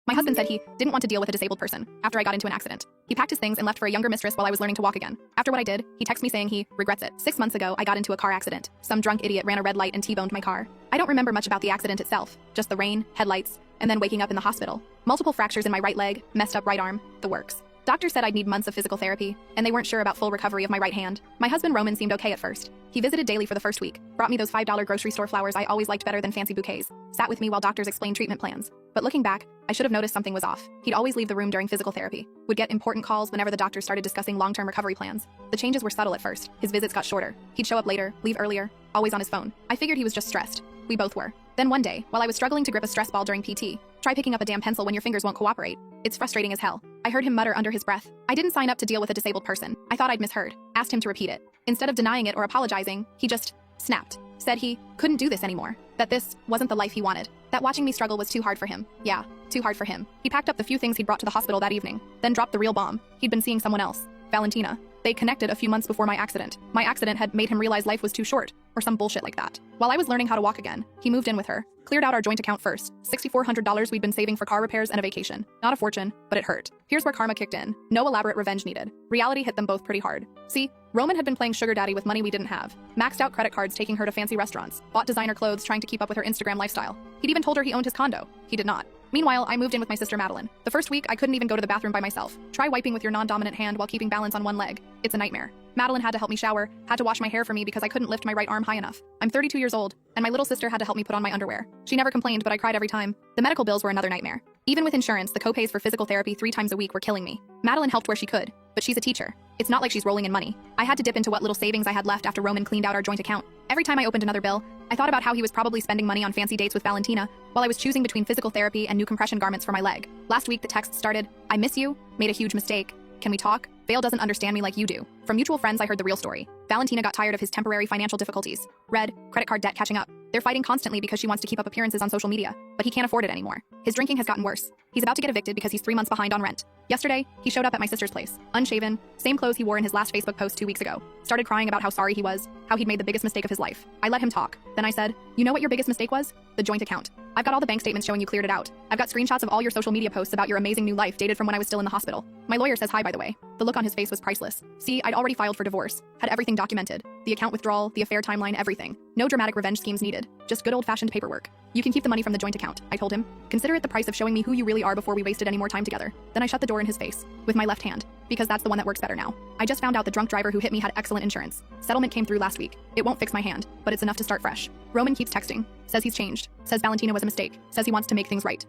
My husband said he didn't want to deal with a disabled person after I got into an accident. He packed his things and left for a younger mistress while I was learning to walk again. After what I did, he texted me saying he regrets it. 6 months ago, I got into a car accident. Some drunk idiot ran a red light and T-boned my car. I don't remember much about the accident itself, just the rain, headlights, and then waking up in the hospital. Multiple fractures in my right leg, messed up right arm, the works. Doctors said I'd need months of physical therapy, and they weren't sure about full recovery of my right hand. My husband Roman seemed okay at first. He visited daily for the first week, brought me those $5 grocery store flowers I always liked better than fancy bouquets, sat with me while doctors explained treatment plans. But looking back, I should have noticed something was off. He'd always leave the room during physical therapy, would get important calls whenever the doctors started discussing long-term recovery plans. The changes were subtle at first. His visits got shorter. He'd show up later, leave earlier, always on his phone. I figured he was just stressed. We both were. Then one day, while I was struggling to grip a stress ball during PT, try picking up a damn pencil when your fingers won't cooperate. It's frustrating as hell. I heard him mutter under his breath, "I didn't sign up to deal with a disabled person." I thought I'd misheard. Asked him to repeat it. Instead of denying it or apologizing, he just snapped. Said he couldn't do this anymore. That this wasn't the life he wanted. That watching me struggle was too hard for him. Yeah, too hard for him. He packed up the few things he'd brought to the hospital that evening, then dropped the real bomb. He'd been seeing someone else, Valentina. They connected a few months before my accident. My accident had made him realize life was too short, or some bullshit like that. While I was learning how to walk again, he moved in with her. Cleared out our joint account first. $6,400 we'd been saving for car repairs and a vacation. Not a fortune, but it hurt. Here's where karma kicked in. No elaborate revenge needed. Reality hit them both pretty hard. See, Roman had been playing sugar daddy with money we didn't have. Maxed out credit cards taking her to fancy restaurants. Bought designer clothes trying to keep up with her Instagram lifestyle. He'd even told her he owned his condo. He did not. Meanwhile, I moved in with my sister Madeline. The first week, I couldn't even go to the bathroom by myself. Try wiping with your non-dominant hand while keeping balance on one leg. It's a nightmare. Madeline had to help me shower, had to wash my hair for me because I couldn't lift my right arm high enough. I'm 32 years old, and my little sister had to help me put on my underwear. She never complained, but I cried every time. The medical bills were another nightmare. Even with insurance, the co-pays for physical therapy 3 times a week were killing me. Madeline helped where she could, but she's a teacher. It's not like she's rolling in money. I had to dip into what little savings I had left after Roman cleaned out our joint account. Every time I opened another bill, I thought about how he was probably spending money on fancy dates with Valentina while I was choosing between physical therapy and new compression garments for my leg. Last week, the text started, "I miss you, made a huge mistake. Can we talk? Vale doesn't understand me like you do." From mutual friends, I heard the real story. Valentina got tired of his temporary financial difficulties. Read, credit card debt catching up. They're fighting constantly because she wants to keep up appearances on social media, but he can't afford it anymore. His drinking has gotten worse. He's about to get evicted because he's 3 months behind on rent. Yesterday, he showed up at my sister's place, unshaven, same clothes he wore in his last Facebook post 2 weeks ago. Started crying about how sorry he was, how he'd made the biggest mistake of his life. I let him talk. Then I said, "You know what your biggest mistake was? The joint account. I've got all the bank statements showing you cleared it out. I've got screenshots of all your social media posts about your amazing new life dated from when I was still in the hospital." My lawyer says hi, by the way. The look on his face was priceless. See, I'd already filed for divorce, had everything documented. The account withdrawal, the affair timeline, everything. No dramatic revenge schemes needed. Just good old-fashioned paperwork. "You can keep the money from the joint account," I told him. "Consider it the price of showing me who you really are before we wasted any more time together." Then I shut the door in his face with my left hand, because that's the one that works better now. I just found out the drunk driver who hit me had excellent insurance. Settlement came through last week. It won't fix my hand, but it's enough to start fresh. Roman keeps texting. Says he's changed. Says Valentina was a mistake. Says he wants to make things right.